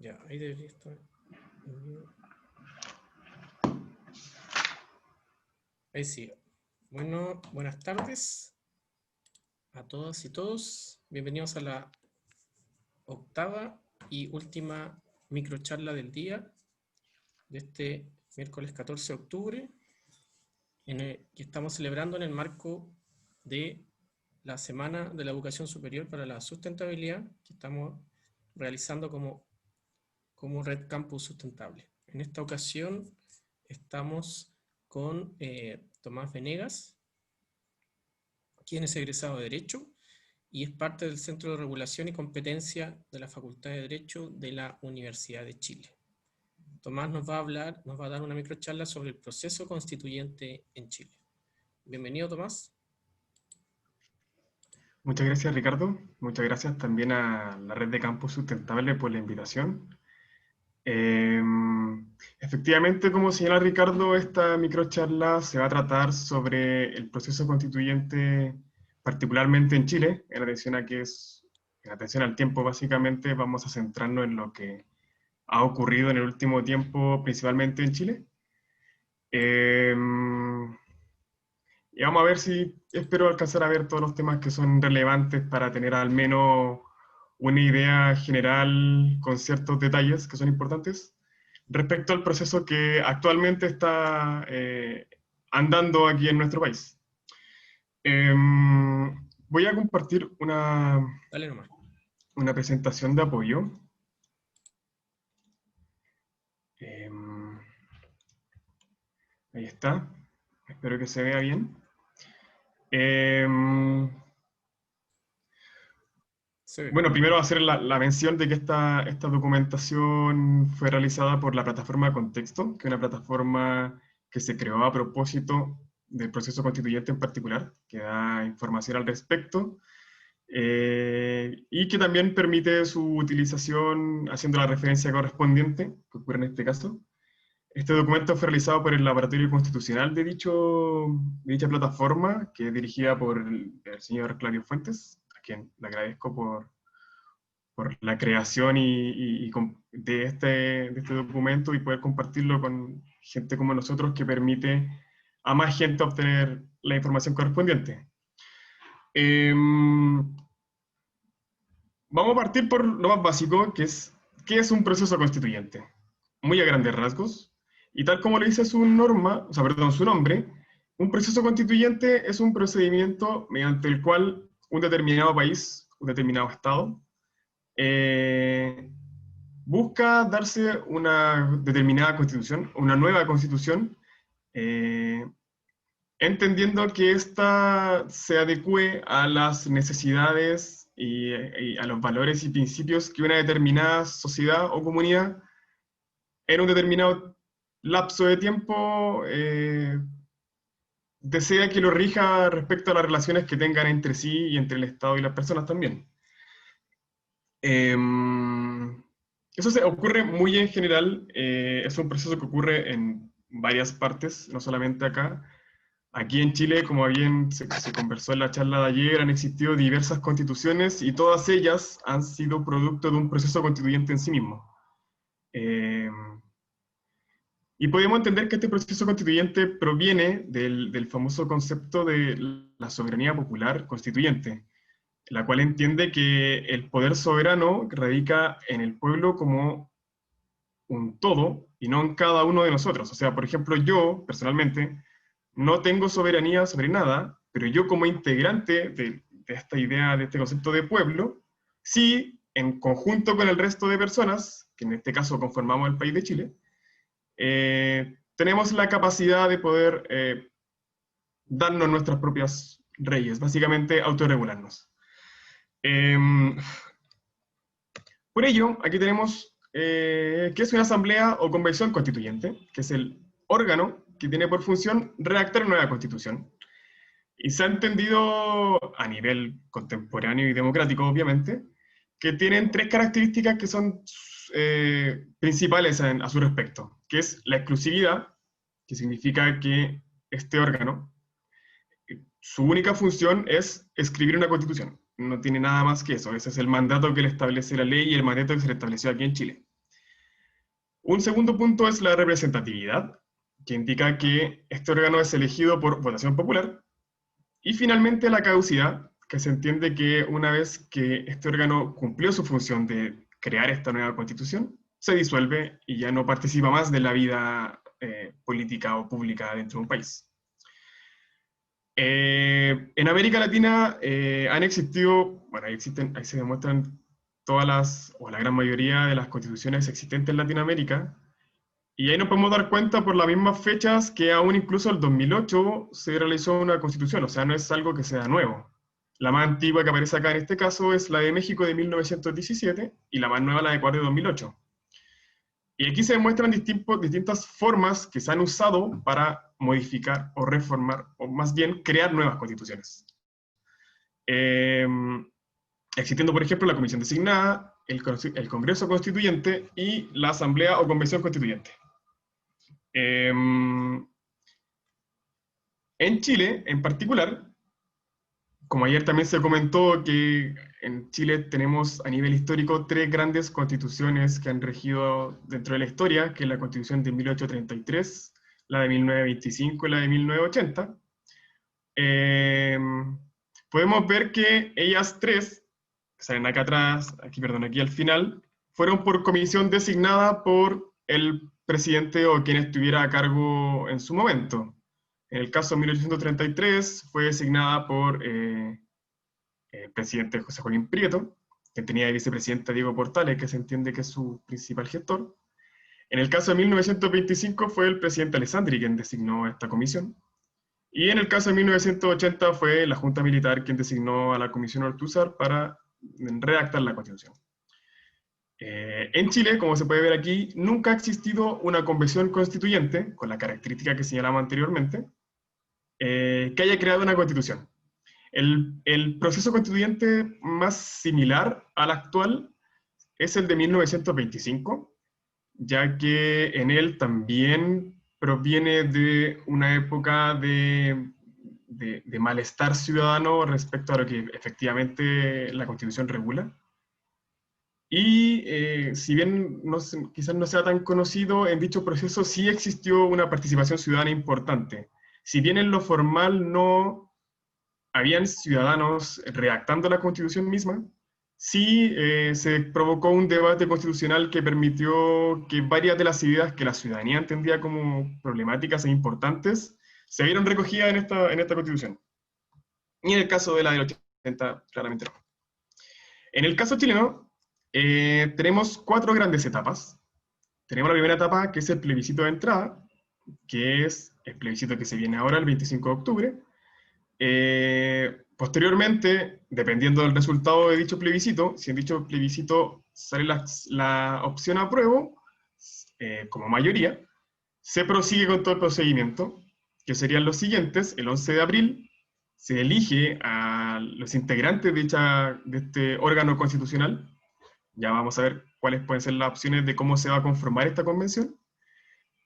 Ya, ahí debería estar. Ahí sí. Bueno, buenas tardes a todas y todos. Bienvenidos a la octava y última microcharla del día de este miércoles 14 de octubre, que estamos celebrando en el marco de la Semana de la Educación Superior para la Sustentabilidad, que estamos realizando como Red Campus Sustentable. En esta ocasión estamos con Tomás Venegas, quien es egresado de Derecho y es parte del Centro de Regulación y Competencia de la Facultad de Derecho de la Universidad de Chile. Tomás nos va a dar una microcharla sobre el proceso constituyente en Chile. Bienvenido, Tomás. Muchas gracias, Ricardo. Muchas gracias también a la Red de Campus Sustentable por la invitación. Efectivamente, como señala Ricardo, esta microcharla se va a tratar sobre el proceso constituyente, particularmente en Chile, en atención al tiempo. Básicamente vamos a centrarnos en lo que ha ocurrido en el último tiempo, principalmente en Chile. Y vamos a ver si espero alcanzar a ver todos los temas que son relevantes para tener al menos una idea general con ciertos detalles que son importantes respecto al proceso que actualmente está andando aquí en nuestro país. Voy a compartir Dale nomás. una presentación de apoyo. Ahí está. Espero que se vea bien. Bueno, primero hacer la mención de que esta documentación fue realizada por la plataforma Contexto, que es una plataforma que se creó a propósito del proceso constituyente en particular, que da información al respecto, y que también permite su utilización haciendo la referencia correspondiente, que ocurre en este caso. Este documento fue realizado por el Laboratorio Constitucional de dicha plataforma, que es dirigida por el señor Claudio Fuentes, a quien le agradezco por la creación de este documento y poder compartirlo con gente como nosotros, que permite a más gente obtener la información correspondiente. Vamos a partir por lo más básico, que es ¿qué es un proceso constituyente? Muy a grandes rasgos, y tal como le dice su nombre, un proceso constituyente es un procedimiento mediante el cual un determinado país, un determinado Estado, busca darse una determinada constitución, una nueva constitución, entendiendo que ésta se adecue a las necesidades y a los valores y principios que una determinada sociedad o comunidad en un determinado lapso de tiempo desea que lo rija respecto a las relaciones que tengan entre sí y entre el Estado y las personas también. Eso ocurre muy en general, es un proceso que ocurre en varias partes, no solamente acá. Aquí en Chile, como bien se conversó en la charla de ayer, han existido diversas constituciones y todas ellas han sido producto de un proceso constituyente en sí mismo. Y podemos entender que este proceso constituyente proviene del famoso concepto de la soberanía popular constituyente, la cual entiende que el poder soberano radica en el pueblo como un todo y no en cada uno de nosotros. O sea, por ejemplo, yo, personalmente, no tengo soberanía sobre nada, pero yo como integrante de esta idea, de este concepto de pueblo, sí, en conjunto con el resto de personas, que en este caso conformamos el país de Chile, tenemos la capacidad de poder darnos nuestras propias leyes, básicamente autorregularnos. Por ello, aquí tenemos qué es una asamblea o convención constituyente, que es el órgano que tiene por función redactar una nueva constitución. Y se ha entendido a nivel contemporáneo y democrático, obviamente, que tienen tres características que son principales a su respecto, que es la exclusividad, que significa que este órgano, su única función es escribir una constitución. No tiene nada más que eso. Ese es el mandato que le establece la ley y el mandato que se le estableció aquí en Chile. Un segundo punto es la representatividad, que indica que este órgano es elegido por votación popular. Y finalmente la caducidad, que se entiende que una vez que este órgano cumplió su función de crear esta nueva constitución, se disuelve y ya no participa más de la vida política o pública dentro de un país. En América Latina han existido, bueno, ahí se demuestran todas las, o la gran mayoría de las constituciones existentes en Latinoamérica, y ahí nos podemos dar cuenta por las mismas fechas que aún incluso el 2008 se realizó una constitución, o sea, no es algo que sea nuevo. La más antigua que aparece acá en este caso es la de México de 1917 y la más nueva la de Ecuador de 2008. Y aquí se demuestran distintas formas que se han usado para modificar o reformar, o más bien crear nuevas constituciones. Eh, Existiendo, por ejemplo, la comisión designada, el Congreso Constituyente y la Asamblea o Convención Constituyente. En Chile, en particular, como ayer también se comentó que en Chile tenemos a nivel histórico tres grandes constituciones que han regido dentro de la historia, que es la Constitución de 1833, la de 1925 y la de 1980. Eh, Podemos ver que ellas tres, que salen acá atrás, aquí, perdón, aquí al final, fueron por comisión designada por el presidente o quien estuviera a cargo en su momento. En el caso de 1833 fue designada por el presidente José Joaquín Prieto, que tenía de vicepresidente a Diego Portales, que se entiende que es su principal gestor. En el caso de 1925 fue el presidente Alessandri quien designó esta comisión. Y en el caso de 1980 fue la Junta Militar quien designó a la Comisión Ortúzar para redactar la Constitución. En Chile, como se puede ver aquí, nunca ha existido una convención constituyente, con la característica que señalaba anteriormente, que haya creado una constitución. El proceso constituyente más similar al actual es el de 1925, ya que en él también proviene de una época de malestar ciudadano respecto a lo que efectivamente la Constitución regula. Y si bien quizás no sea tan conocido, en dicho proceso sí existió una participación ciudadana importante. Si bien en lo formal no habían ciudadanos redactando la Constitución misma, sí se provocó un debate constitucional que permitió que varias de las ideas que la ciudadanía entendía como problemáticas e importantes se vieron recogidas en esta Constitución. Y en el caso de la del 80, claramente no. En el caso chileno, tenemos cuatro grandes etapas. Tenemos la primera etapa, que es el plebiscito de entrada, que es el plebiscito que se viene ahora, el 25 de octubre. Posteriormente, dependiendo del resultado de dicho plebiscito, si en dicho plebiscito sale la opción apruebo, como mayoría, se prosigue con todo el procedimiento, que serían los siguientes. El 11 de abril se elige a los integrantes de este órgano constitucional. Ya vamos a ver cuáles pueden ser las opciones de cómo se va a conformar esta convención.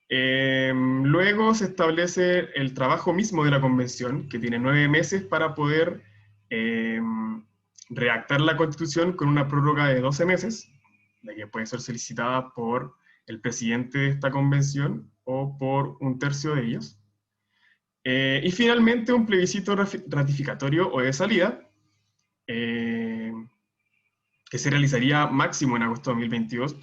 Luego se establece el trabajo mismo de la convención, que tiene 9 meses para poder redactar la constitución con una prórroga de 12 meses, la que puede ser solicitada por el presidente de esta convención o por un tercio de ellos. Y finalmente un plebiscito ratificatorio o de salida, que se realizaría máximo en agosto de 2022.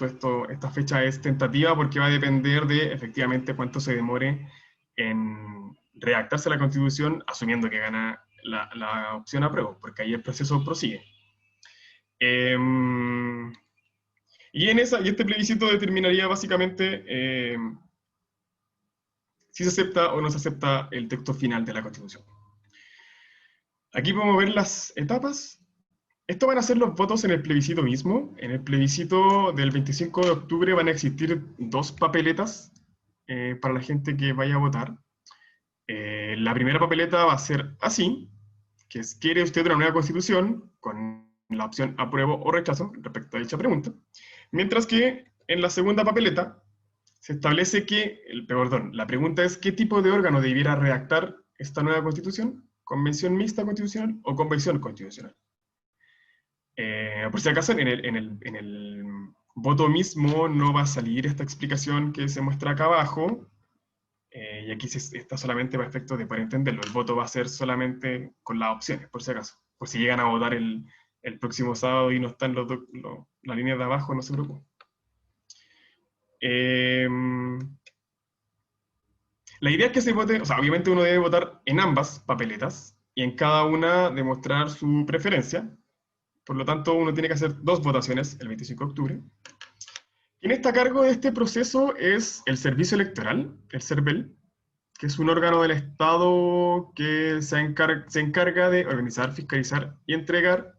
Esta fecha es tentativa porque va a depender de efectivamente cuánto se demore en redactarse la Constitución, asumiendo que gana la opción apruebo, porque ahí el proceso prosigue. Y este plebiscito determinaría básicamente si se acepta o no se acepta el texto final de la Constitución. Aquí podemos ver las etapas. Esto van a ser los votos en el plebiscito mismo. En el plebiscito del 25 de octubre van a existir dos papeletas para la gente que vaya a votar. La primera papeleta va a ser así, que es: ¿quiere usted una nueva constitución? Con la opción apruebo o rechazo respecto a dicha pregunta. Mientras que en la segunda papeleta se establece que, la pregunta es: ¿qué tipo de órgano debiera redactar esta nueva constitución? ¿Convención mixta constitucional o convención constitucional? Por si acaso, en el voto mismo no va a salir esta explicación que se muestra acá abajo, y aquí está solamente para efectos de poder entenderlo. El voto va a ser solamente con las opciones, por si acaso. Por si llegan a votar el próximo sábado y no están las líneas de abajo, no se preocupen. La idea es que se vote, o sea, obviamente uno debe votar en ambas papeletas y en cada una demostrar su preferencia. Por lo tanto, uno tiene que hacer 2 votaciones el 25 de octubre. Quien está a cargo de este proceso es el Servicio Electoral, el CERVEL, que es un órgano del Estado que se encarga de organizar, fiscalizar y entregar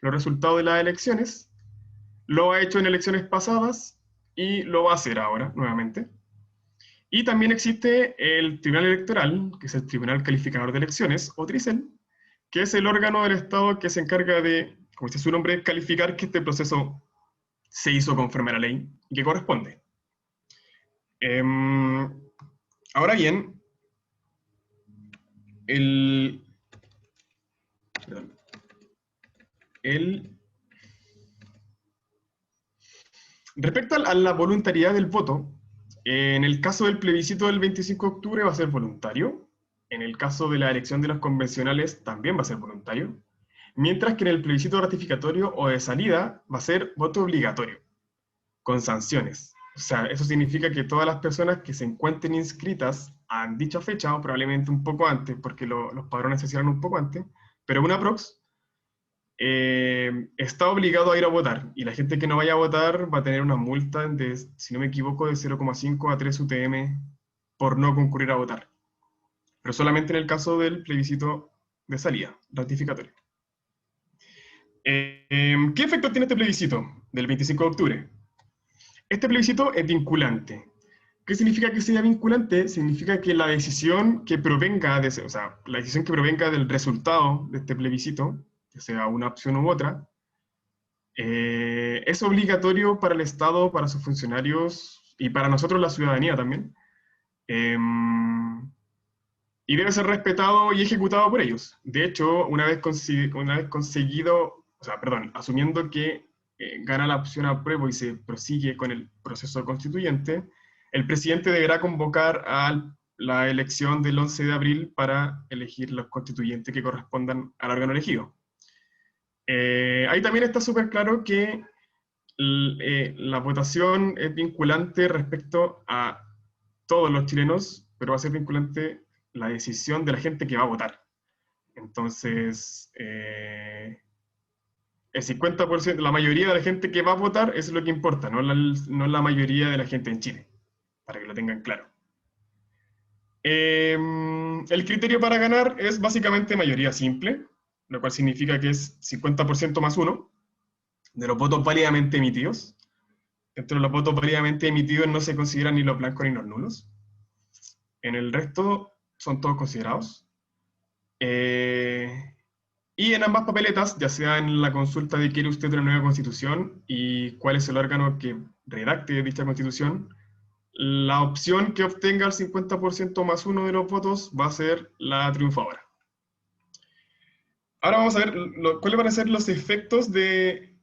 los resultados de las elecciones. Lo ha hecho en elecciones pasadas y lo va a hacer ahora nuevamente. Y también existe el Tribunal Electoral, que es el Tribunal Calificador de Elecciones, o TRICEL, que es el órgano del Estado que se encarga de, como dice su nombre, calificar que este proceso se hizo conforme a la ley y que corresponde. Ahora bien, respecto a la voluntariedad del voto, en el caso del plebiscito del 25 de octubre va a ser voluntario, en el caso de la elección de los convencionales también va a ser voluntario, mientras que en el plebiscito ratificatorio o de salida va a ser voto obligatorio, con sanciones. O sea, eso significa que todas las personas que se encuentren inscritas a dicha fecha, o probablemente un poco antes, porque los padrones se cierran un poco antes, pero una prox, está obligado a ir a votar, y la gente que no vaya a votar va a tener una multa de, si no me equivoco, de 0,5 a 3 UTM por no concurrir a votar. Pero solamente en el caso del plebiscito de salida, ratificatorio. ¿Qué efecto tiene este plebiscito del 25 de octubre? Este plebiscito es vinculante. ¿Qué significa que sea vinculante? Significa que la decisión que provenga o sea, la decisión que provenga del resultado de este plebiscito, que sea una opción u otra, es obligatorio para el Estado, para sus funcionarios y para nosotros la ciudadanía también. Y debe ser respetado y ejecutado por ellos. De hecho, una vez conseguido, o sea, perdón, asumiendo que gana la opción apruebo y se prosigue con el proceso constituyente, el presidente deberá convocar a la elección del 11 de abril para elegir los constituyentes que correspondan al órgano elegido. Ahí también está súper claro que la votación es vinculante respecto a todos los chilenos, pero va a ser vinculante la decisión de la gente que va a votar. Entonces, el 50%, la mayoría de la gente que va a votar, eso es lo que importa, no la mayoría de la gente en Chile, para que lo tengan claro. El criterio para ganar es básicamente mayoría simple, lo cual significa que es 50% más 1 de los votos válidamente emitidos. Dentro de los votos válidamente emitidos no se consideran ni los blancos ni los nulos. En el resto son todos considerados. Y en ambas papeletas, ya sea en la consulta de quiere usted una nueva constitución y cuál es el órgano que redacte dicha constitución, la opción que obtenga el 50% más 1 de los votos va a ser la triunfadora. Ahora vamos a ver cuáles van a ser los efectos de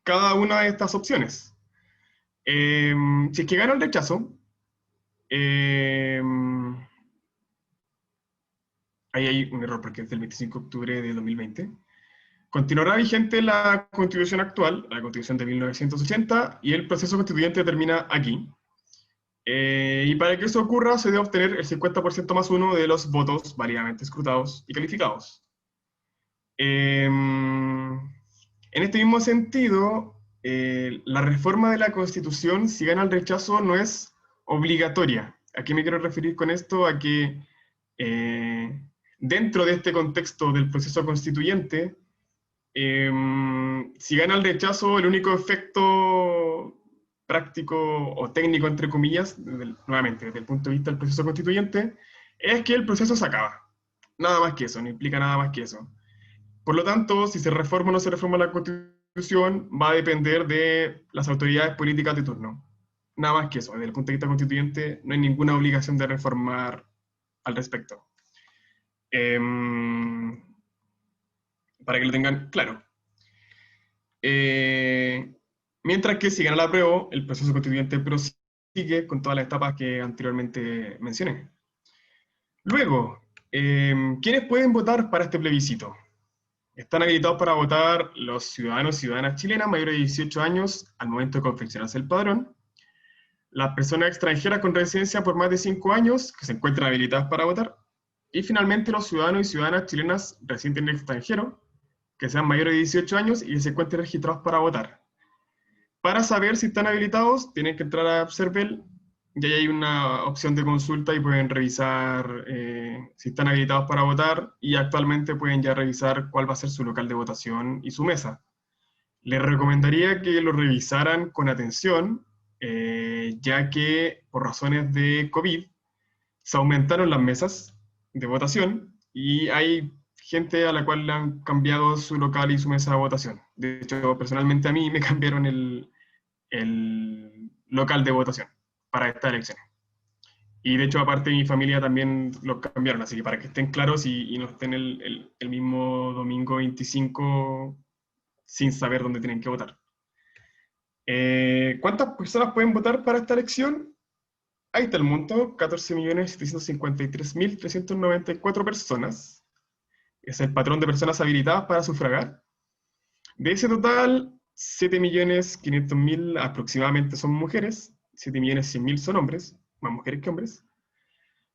cada una de estas opciones. Si es que gana el rechazo, ahí hay un error porque es del 25 de octubre de 2020. Continuará vigente la constitución actual, la constitución de 1980, y el proceso constituyente termina aquí. Y para que eso ocurra, se debe obtener el 50% más 1 de los votos válidamente escrutados y calificados. En este mismo sentido, la reforma de la Constitución, si gana el rechazo, no es obligatoria. ¿A qué me quiero referir con esto? A que dentro de este contexto del proceso constituyente, si gana el rechazo, el único efecto práctico o técnico, entre comillas, nuevamente, desde el punto de vista del proceso constituyente, es que el proceso se acaba. Nada más que eso, no implica nada más que eso. Por lo tanto, si se reforma o no se reforma la Constitución, va a depender de las autoridades políticas de turno. Nada más que eso. Desde el punto de vista constituyente, no hay ninguna obligación de reformar al respecto. Para que lo tengan claro. Mientras que si gana la prueba, el proceso constituyente prosigue con todas las etapas que anteriormente mencioné. Luego, ¿quiénes pueden votar para este plebiscito? Están habilitados para votar los ciudadanos y ciudadanas chilenas mayores de 18 años al momento de confeccionarse el padrón, las personas extranjeras con residencia por más de 5 años que se encuentran habilitadas para votar, y finalmente los ciudadanos y ciudadanas chilenas residentes en el extranjero que sean mayores de 18 años y que se encuentren registrados para votar. Para saber si están habilitados, tienen que entrar a Observel y ahí hay una opción de consulta y pueden revisar si están habilitados para votar, y actualmente pueden ya revisar cuál va a ser su local de votación y su mesa. Les recomendaría que lo revisaran con atención, ya que por razones de COVID se aumentaron las mesas de votación y hay gente a la cual le han cambiado su local y su mesa de votación. De hecho, personalmente a mí me cambiaron el local de votación para esta elección. Y de hecho, aparte, mi familia también lo cambiaron, así que para que estén claros y no estén el mismo domingo 25 sin saber dónde tienen que votar. ¿Cuántas personas pueden votar para esta elección? Ahí está el monto, 14.753.394 personas. Es el patrón de personas habilitadas para sufragar. De ese total, 7.500.000 aproximadamente son mujeres, 7.100.000 son hombres, más mujeres que hombres.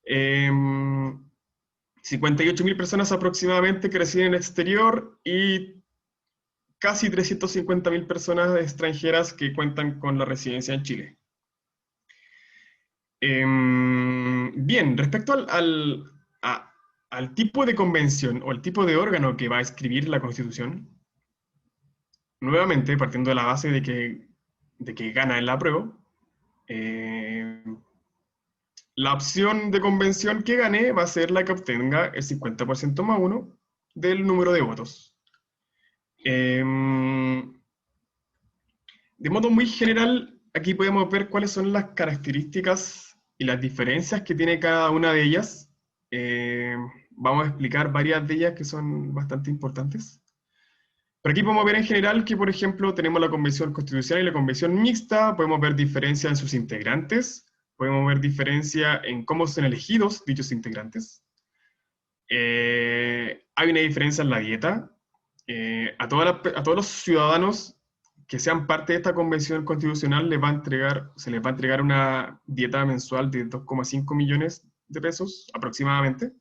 58.000 personas aproximadamente que residen en el exterior y casi 350.000 personas extranjeras que cuentan con la residencia en Chile. Bien, respecto al tipo de convención o el tipo de órgano que va a escribir la Constitución, nuevamente partiendo de la base de que gana en la prueba, la opción de convención que gane va a ser la que obtenga el 50% más uno del número de votos. De modo muy general, aquí podemos ver cuáles son las características y las diferencias que tiene cada una de ellas. Vamos a explicar varias de ellas que son bastante importantes. Pero aquí podemos ver en general que, por ejemplo, tenemos la Convención Constitucional y la Convención Mixta, podemos ver diferencia en sus integrantes, podemos ver diferencia en cómo son elegidos dichos integrantes. Hay una diferencia en la dieta. A todos los ciudadanos que sean parte de esta convención constitucional se les va a entregar una dieta mensual de 2,5 millones de pesos aproximadamente.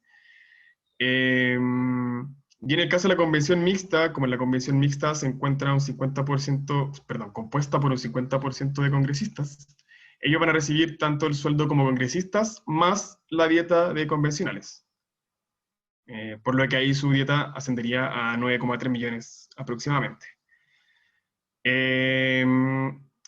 Y en el caso de la convención mixta, como en la convención mixta se encuentra un 50%, perdón, compuesta por un 50% de congresistas, ellos van a recibir tanto el sueldo como congresistas más la dieta de convencionales. Por lo que ahí su dieta ascendería a 9,3 millones aproximadamente.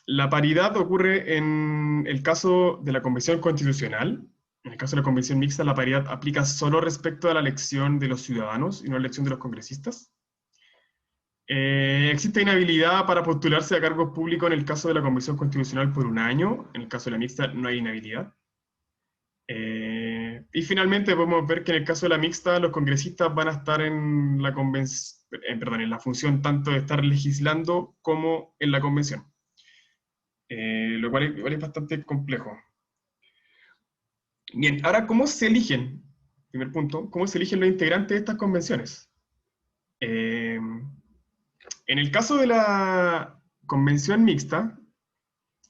La paridad ocurre en el caso de la Convención Constitucional. En el caso de la Convención Mixta, la paridad aplica solo respecto a la elección de los ciudadanos y no a la elección de los congresistas. Existe inhabilidad para postularse a cargos públicos en el caso de la Convención Constitucional por un año. En el caso de la Mixta no hay inhabilidad. Y finalmente podemos ver que en el caso de la mixta, los congresistas van a estar en la función tanto de estar legislando como en la convención. Lo cual igual es bastante complejo. Bien, ahora, ¿cómo se eligen? Primer punto, ¿cómo se eligen los integrantes de estas convenciones? En el caso de la convención mixta,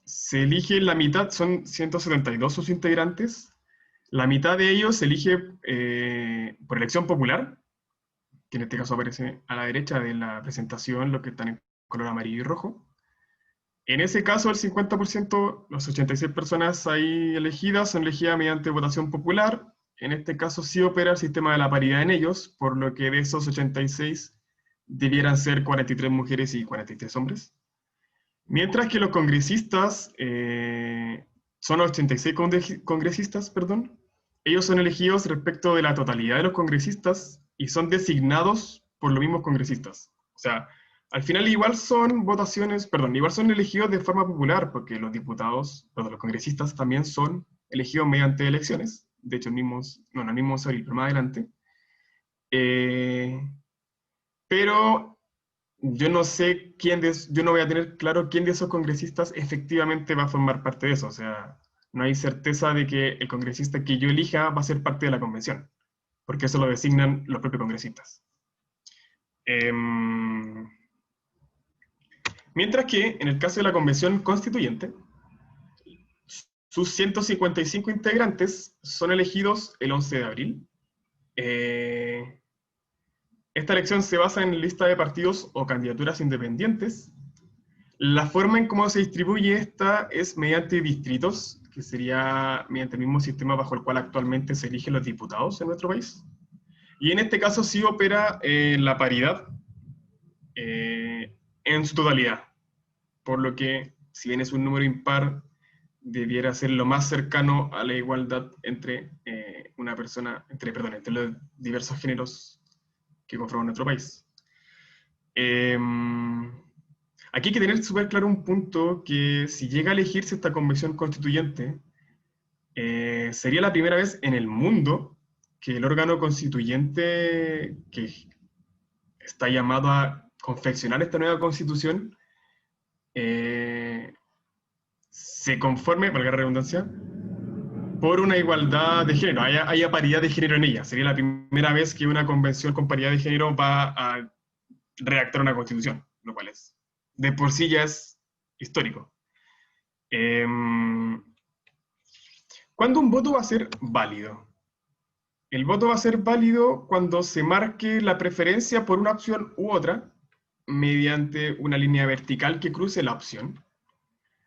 se elige la mitad, son 172 sus integrantes. La mitad de ellos se elige por elección popular, que en este caso aparece a la derecha de la presentación, los que están en color amarillo y rojo. En ese caso, el 50%, las 86 personas ahí elegidas, son elegidas mediante votación popular. En este caso sí opera el sistema de la paridad en ellos, por lo que de esos 86 debieran ser 43 mujeres y 43 hombres. Mientras que los congresistas, son 86 congresistas, perdón, ellos son elegidos respecto de la totalidad de los congresistas y son designados por los mismos congresistas. O sea, al final igual son votaciones, perdón, igual son elegidos de forma popular, porque los diputados, perdón, los congresistas también son elegidos mediante elecciones. De hecho, no el mismo pero más adelante. Pero yo no sé yo no voy a tener claro quién de esos congresistas efectivamente va a formar parte de eso. O sea, no hay certeza de que el congresista que yo elija va a ser parte de la convención, porque eso lo designan los propios congresistas. Mientras que en el caso de la convención constituyente, sus 155 integrantes son elegidos el 11 de abril. Esta elección se basa en lista de partidos o candidaturas independientes. La forma en cómo se distribuye esta es mediante distritos, que sería mediante el mismo sistema bajo el cual actualmente se eligen los diputados en nuestro país. Y en este caso sí opera la paridad en su totalidad, por lo que si bien es un número impar, debiera ser lo más cercano a la igualdad entre una persona, entre los diversos géneros que conforman nuestro país. Aquí hay que tener súper claro un punto, que si llega a elegirse esta convención constituyente, sería la primera vez en el mundo que el órgano constituyente que está llamado a confeccionar esta nueva constitución se conforme, valga la redundancia, por una igualdad de género, haya paridad de género en ella. Sería la primera vez que una convención con paridad de género va a redactar una constitución, lo cual es, de por sí ya es histórico. ¿Cuándo un voto va a ser válido? El voto va a ser válido cuando se marque la preferencia por una opción u otra mediante una línea vertical que cruce la opción.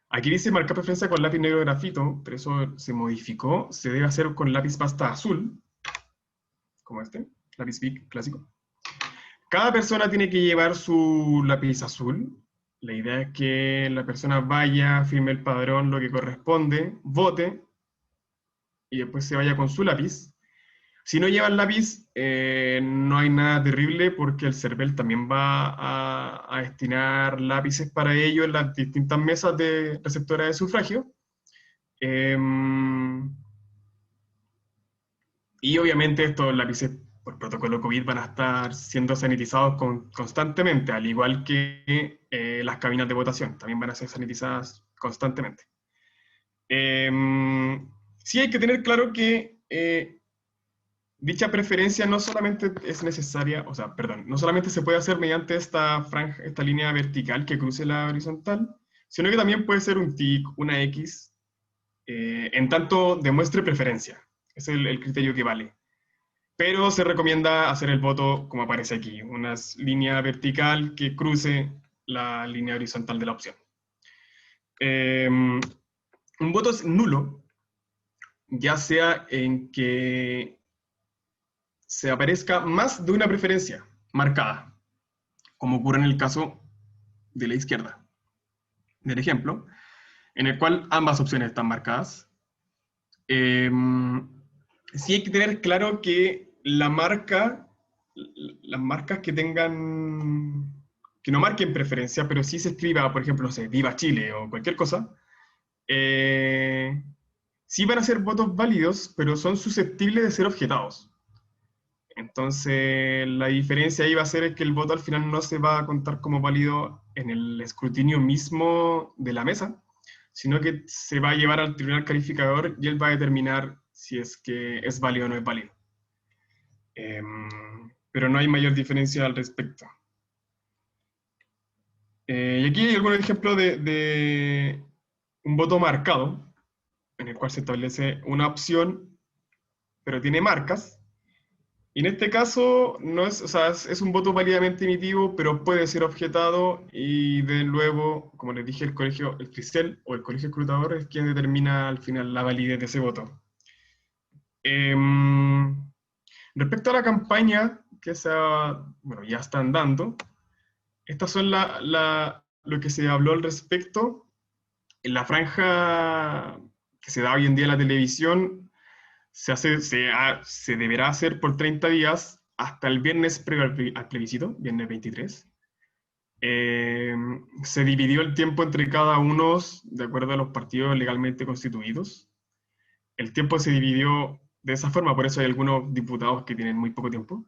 Aquí dice marcar preferencia con lápiz negro de grafito, pero eso se modificó. Se debe hacer con lápiz pasta azul, como este, lápiz Bic clásico. Cada persona tiene que llevar su lápiz azul. La idea es que la persona vaya, firme el padrón, lo que corresponde, vote, y después se vaya con su lápiz. Si no llevan lápiz, no hay nada terrible, porque el CERVEL también va a destinar lápices para ello en las distintas mesas de receptora de sufragio. Y obviamente estos lápices por protocolo COVID van a estar siendo sanitizados constantemente, al igual que las cabinas de votación, también van a ser sanitizadas constantemente. Sí hay que tener claro que dicha preferencia no solamente es necesaria, o sea, perdón, no solamente se puede hacer mediante esta franja, esta línea vertical que cruce la horizontal, sino que también puede ser un tic, una X, en tanto demuestre preferencia. Es el criterio que vale. Pero se recomienda hacer el voto como aparece aquí, una línea vertical que cruce la línea horizontal de la opción. Un voto es nulo, ya sea en que se aparezca más de una preferencia marcada, como ocurre en el caso de la izquierda, del ejemplo, en el cual ambas opciones están marcadas. Sí hay que tener claro que las marcas que tengan, que no marquen preferencia, pero sí se escriba, por ejemplo, no sé, Viva Chile o cualquier cosa, sí van a ser votos válidos, pero son susceptibles de ser objetados. Entonces, la diferencia ahí va a ser que el voto al final no se va a contar como válido en el escrutinio mismo de la mesa, sino que se va a llevar al tribunal calificador y él va a determinar si es que es válido o no es válido. Pero no hay mayor diferencia al respecto. Y aquí hay algún ejemplo de un voto marcado, en el cual se establece una opción, pero tiene marcas. Y en este caso, no es, o sea, es un voto válidamente emitido, pero puede ser objetado, y de nuevo, como les dije, el colegio, el CRISEL o el colegio escrutador es quien determina al final la validez de ese voto. Respecto a la campaña que bueno, ya están dando, estas son lo que se habló al respecto. En la franja que se da hoy en día en la televisión, se deberá hacer por 30 días hasta el viernes previo al plebiscito, viernes 23. Se dividió el tiempo entre cada uno de acuerdo a los partidos legalmente constituidos. El tiempo se dividió de esa forma, por eso hay algunos diputados que tienen muy poco tiempo.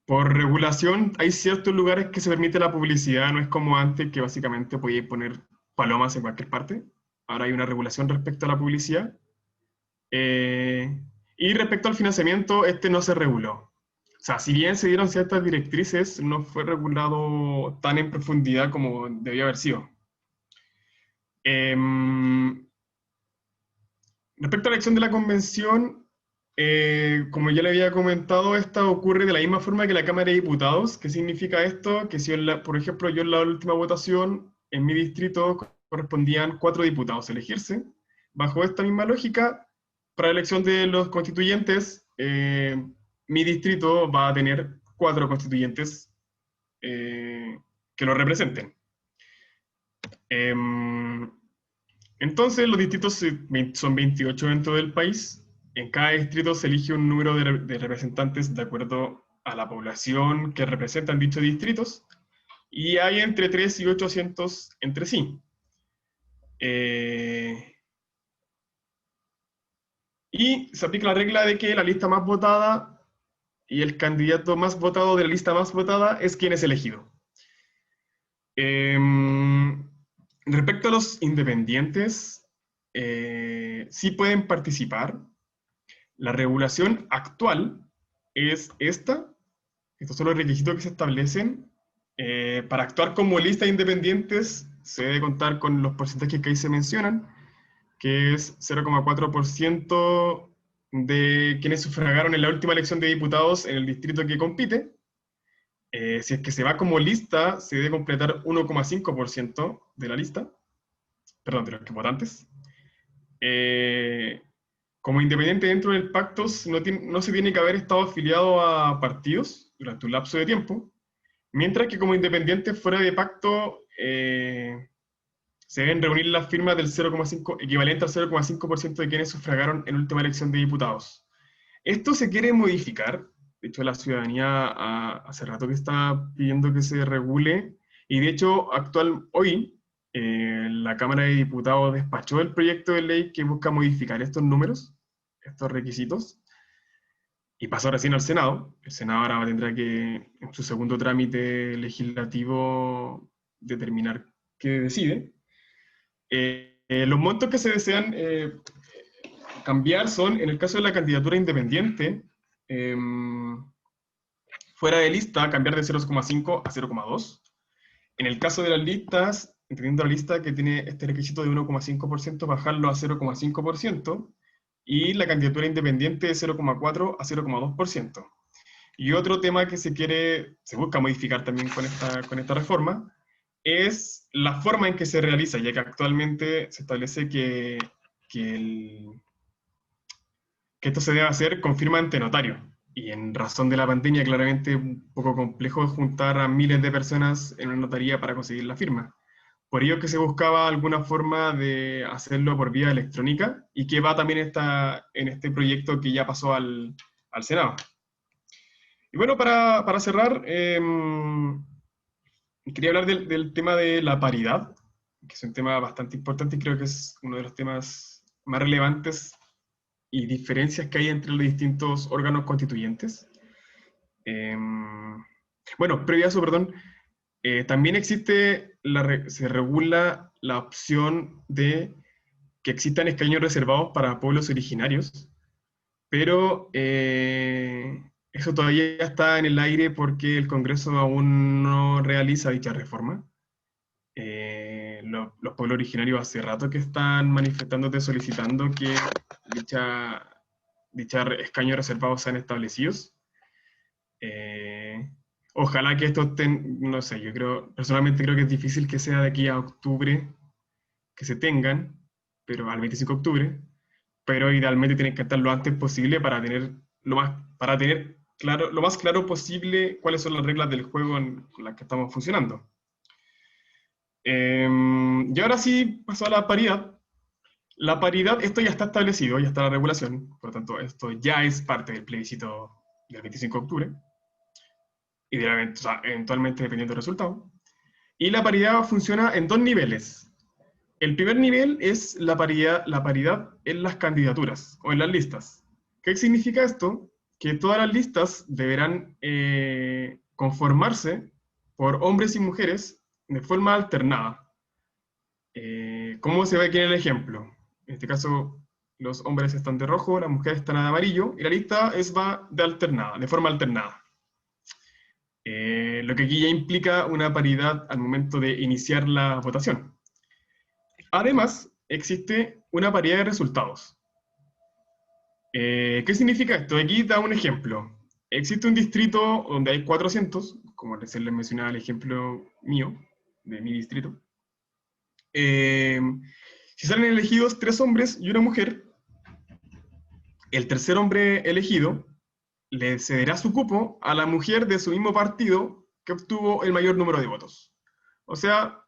Por regulación, hay ciertos lugares que se permite la publicidad, no es como antes que básicamente podíais poner palomas en cualquier parte. Ahora hay una regulación respecto a la publicidad. Eh, y respecto al financiamiento, este no se reguló. O sea, si bien se dieron ciertas directrices, no fue regulado tan en profundidad como debía haber sido. Respecto a la elección de la convención, como ya le había comentado, esta ocurre de la misma forma que la Cámara de Diputados. ¿Qué significa esto? Que si, por ejemplo, yo en la última votación, en mi distrito correspondían 4 diputados a elegirse, bajo esta misma lógica, para la elección de los constituyentes, mi distrito va a tener 4 constituyentes que lo representen. Entonces, los distritos son 28 dentro del país. En cada distrito se elige un número de representantes de acuerdo a la población que representan dichos distritos, y hay entre 3 y 8 asientos entre sí. Y se aplica la regla de que la lista más votada y el candidato más votado de la lista más votada es quien es elegido. Respecto a los independientes, sí pueden participar. La regulación actual es esta. Estos son los requisitos que se establecen. Para actuar como lista de independientes se debe contar con los porcentajes que ahí se mencionan, que es 0,4% de quienes sufragaron en la última elección de diputados en el distrito que compite. Si es que se va como lista, se debe completar 1,5% de la lista, perdón, de los votantes. Como independiente dentro del pacto, no se tiene que haber estado afiliado a partidos durante un lapso de tiempo, mientras que como independiente fuera de pacto se deben reunir las firmas del 0,5, equivalente al 0,5% de quienes sufragaron en la última elección de diputados. Esto se quiere modificar. De hecho, la ciudadanía hace rato que está pidiendo que se regule, y de hecho, hoy, la Cámara de Diputados despachó el proyecto de ley que busca modificar estos números, estos requisitos, y pasó recién al Senado. El Senado ahora tendrá que, en su segundo trámite legislativo, determinar qué decide. Los montos que se desean cambiar son, en el caso de la candidatura independiente, fuera de lista, cambiar de 0,5 a 0,2. En el caso de las listas, entendiendo la lista que tiene este requisito de 1,5%, bajarlo a 0,5%, y la candidatura independiente de 0,4 a 0,2%. Y otro tema que se busca modificar también con esta reforma, es la forma en que se realiza, ya que actualmente se establece que esto se debe hacer con firma ante notario. Y en razón de la pandemia, claramente es un poco complejo juntar a miles de personas en una notaría para conseguir la firma. Por ello que se buscaba alguna forma de hacerlo por vía electrónica, y que va también en este proyecto que ya pasó al Senado. Y bueno, para cerrar, quería hablar del tema de la paridad, que es un tema bastante importante y creo que es uno de los temas más relevantes y diferencias que hay entre los distintos órganos constituyentes. Bueno, previo a eso, perdón, también se regula la opción de que existan escaños reservados para pueblos originarios, pero eso todavía está en el aire porque el Congreso aún no realiza dicha reforma. Los pueblos originarios hace rato que están manifestándote, solicitando que dicha escaños reservados sean establecidos. Ojalá que estos estén, no sé, personalmente creo que es difícil que sea de aquí a octubre que se tengan, pero al 25 de octubre, pero idealmente tienen que estar lo antes posible para tener lo más claro posible cuáles son las reglas del juego con las que estamos funcionando. Y ahora sí, paso a la paridad. La paridad, esto ya está establecido, ya está la regulación, por lo tanto, esto ya es parte del plebiscito del 25 de octubre, y eventualmente dependiendo del resultado. Y la paridad funciona en 2 niveles. El primer nivel es la paridad en las candidaturas o en las listas. ¿Qué significa esto? que todas las listas deberán conformarse por hombres y mujeres de forma alternada. ¿Cómo se ve aquí en el ejemplo? En este caso, los hombres están de rojo, las mujeres están de amarillo, y la lista va de alternada, de forma alternada. Lo que aquí ya implica una paridad al momento de iniciar la votación. Además, existe una paridad de resultados. ¿Qué significa esto? Aquí da un ejemplo. Existe un distrito donde hay 400, como les mencionaba el ejemplo mío, de mi distrito. Si salen elegidos 3 hombres y una mujer, el tercer hombre elegido le cederá su cupo a la mujer de su mismo partido que obtuvo el mayor número de votos. O sea,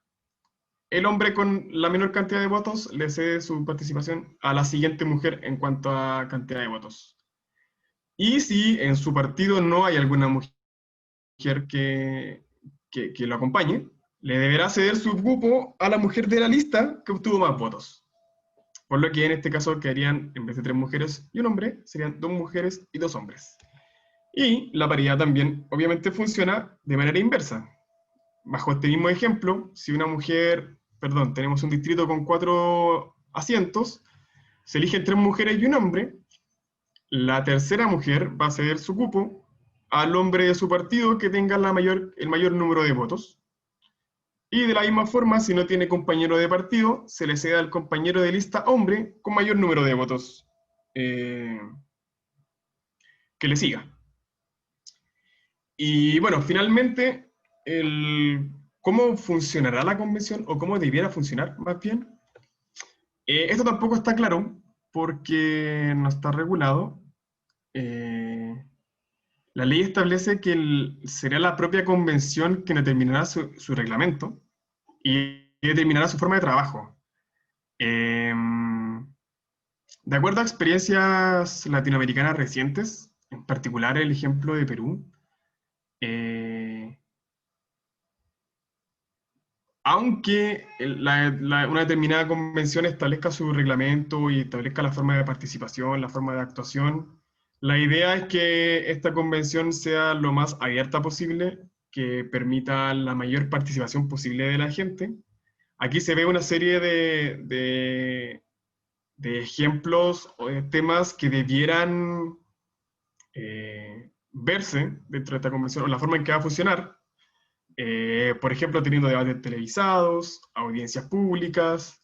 el hombre con la menor cantidad de votos le cede su participación a la siguiente mujer en cuanto a cantidad de votos. Y si en su partido no hay alguna mujer que lo acompañe, le deberá ceder su cupo a la mujer de la lista que obtuvo más votos. Por lo que en este caso quedarían, en vez de 3 mujeres y un hombre, serían 2 mujeres y 2 hombres. Y la paridad también, obviamente, funciona de manera inversa. Bajo este mismo ejemplo, si una mujer, perdón, tenemos un distrito con 4 asientos, se eligen 3 mujeres y un hombre, la tercera mujer va a ceder su cupo al hombre de su partido que tenga el mayor número de votos. Y de la misma forma, si no tiene compañero de partido, se le cede al compañero de lista hombre con mayor número de votos que le siga. Y bueno, finalmente, ¿cómo funcionará la convención o cómo debiera funcionar más bien? Esto tampoco está claro porque no está regulado. La ley establece que será la propia convención quien determinará su reglamento y determinará su forma de trabajo. De acuerdo a experiencias latinoamericanas recientes, en particular el ejemplo de Perú, aunque una determinada convención establezca su reglamento y establezca la forma de participación, la forma de actuación, la idea es que esta convención sea lo más abierta posible, que permita la mayor participación posible de la gente. Aquí se ve una serie de ejemplos o de temas que debieran verse dentro de esta convención, o la forma en que va a funcionar. Por ejemplo, teniendo debates televisados, audiencias públicas,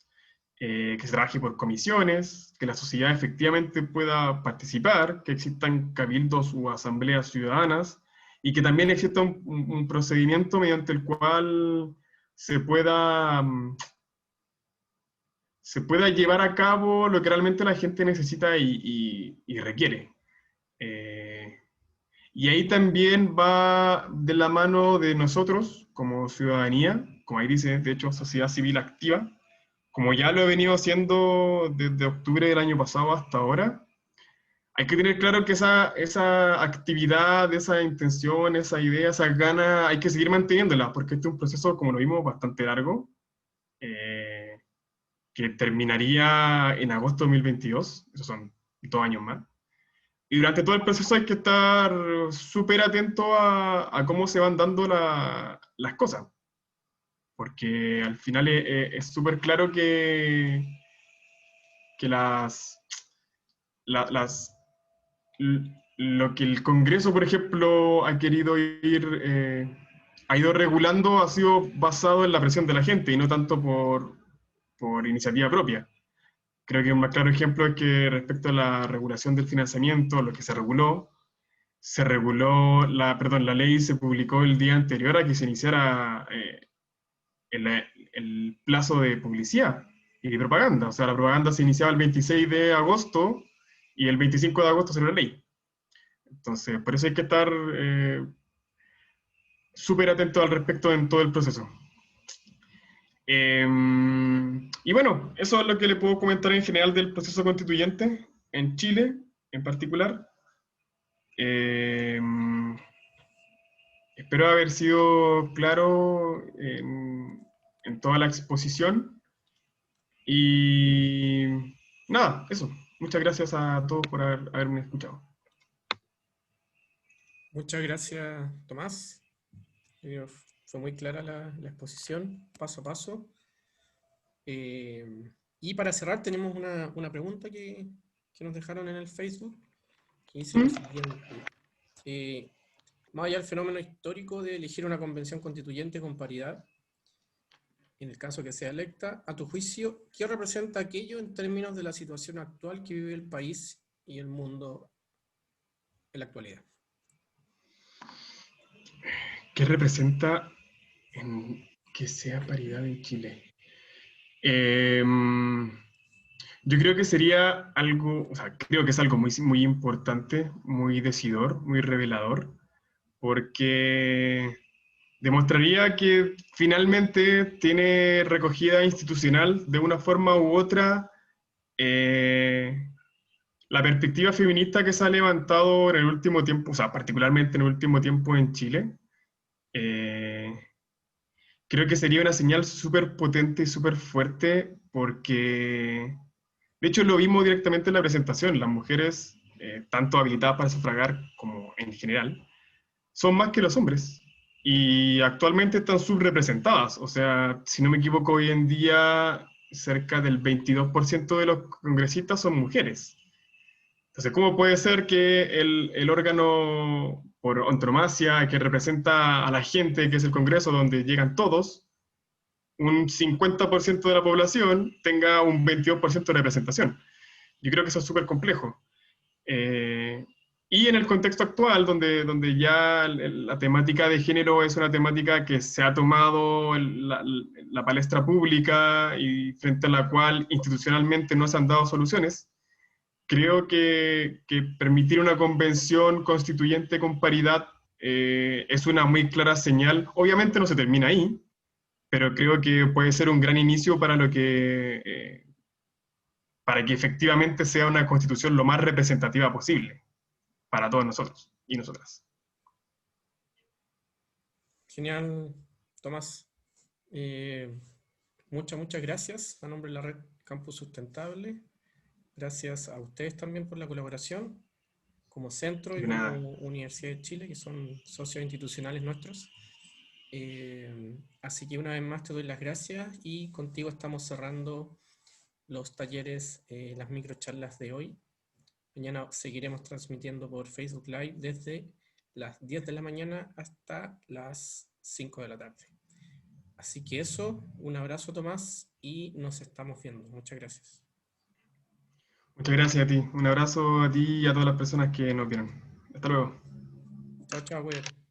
que se trabaje por comisiones, que la sociedad efectivamente pueda participar, que existan cabildos o asambleas ciudadanas, y que también exista un procedimiento mediante el cual se pueda, se pueda llevar a cabo lo que realmente la gente necesita y requiere. Y ahí también va de la mano de nosotros como ciudadanía, como ahí dice, de hecho, sociedad civil activa, como ya lo he venido haciendo desde octubre del año pasado hasta ahora. Hay que tener claro que esa actividad, esa intención, esa idea, esa gana, hay que seguir manteniéndola, porque este es un proceso, como lo vimos, bastante largo, eh, que terminaría en agosto de 2022, esos son 2 años más. Y durante todo el proceso hay que estar súper atento a cómo se van dando las cosas, porque al final es súper claro que las, lo que el Congreso, por ejemplo, ha querido ha ido regulando, ha sido basado en la presión de la gente y no tanto por iniciativa propia. Creo que un más claro ejemplo es que respecto a la regulación del financiamiento, lo que se reguló, la ley se publicó el día anterior a que se iniciara el plazo de publicidad y de propaganda. O sea, la propaganda se iniciaba el 26 de agosto y el 25 de agosto salió la ley. Entonces, por eso hay que estar súper atento al respecto en todo el proceso. Y bueno, eso es lo que le puedo comentar en general del proceso constituyente en Chile en particular. Espero haber sido claro en toda la exposición. Y nada, eso. Muchas gracias a todos por haberme escuchado. Muchas gracias, Tomás. Fue muy clara la exposición, paso a paso. Y para cerrar, tenemos una pregunta que nos dejaron en el Facebook, que dice lo ¿Mm? siguiente. Más allá del fenómeno histórico de elegir una convención constituyente con paridad, en el caso que sea electa, a tu juicio, ¿qué representa aquello en términos de la situación actual que vive el país y el mundo en la actualidad? ¿Qué representa en que sea paridad en Chile? Yo creo que sería algo, o sea, creo que es algo muy, muy importante, muy decidor, muy revelador, porque demostraría que finalmente tiene recogida institucional de una forma u otra eh, la perspectiva feminista que se ha levantado en el último tiempo, o sea, particularmente en el último tiempo en Chile. Eh, Creo que sería una señal súper potente y súper fuerte porque, de hecho, lo vimos directamente en la presentación. Las mujeres, tanto habilitadas para sufragar como en general, son más que los hombres y actualmente están subrepresentadas. O sea, si no me equivoco, hoy en día cerca del 22% de los congresistas son mujeres. Entonces, ¿cómo puede ser que el órgano por antonomasia que representa a la gente, que es el Congreso, donde llegan todos, un 50% de la población tenga un 22% de representación? Yo creo que eso es súper complejo. Eh, y en el contexto actual, donde ya la temática de género es una temática que se ha tomado la palestra pública y frente a la cual institucionalmente no se han dado soluciones, creo que permitir una convención constituyente con paridad es una muy clara señal. Obviamente no se termina ahí, pero creo que puede ser un gran inicio para que efectivamente sea una constitución lo más representativa posible para todos nosotros y nosotras. Genial, Tomás. Eh, muchas gracias a nombre de la Red Campus Sustentable. Gracias a ustedes también por la colaboración, como centro y De como nada. Universidad de Chile, que son socios institucionales nuestros. Así que una vez más te doy las gracias y contigo estamos cerrando los talleres, las microcharlas de hoy. Mañana seguiremos transmitiendo por Facebook Live desde las 10 de la mañana hasta las 5 de la tarde. Así que eso, un abrazo Tomás y nos estamos viendo. Muchas gracias. Muchas gracias a ti. Un abrazo a ti y a todas las personas que nos vieron. Hasta luego. Chao, chao, cuídate.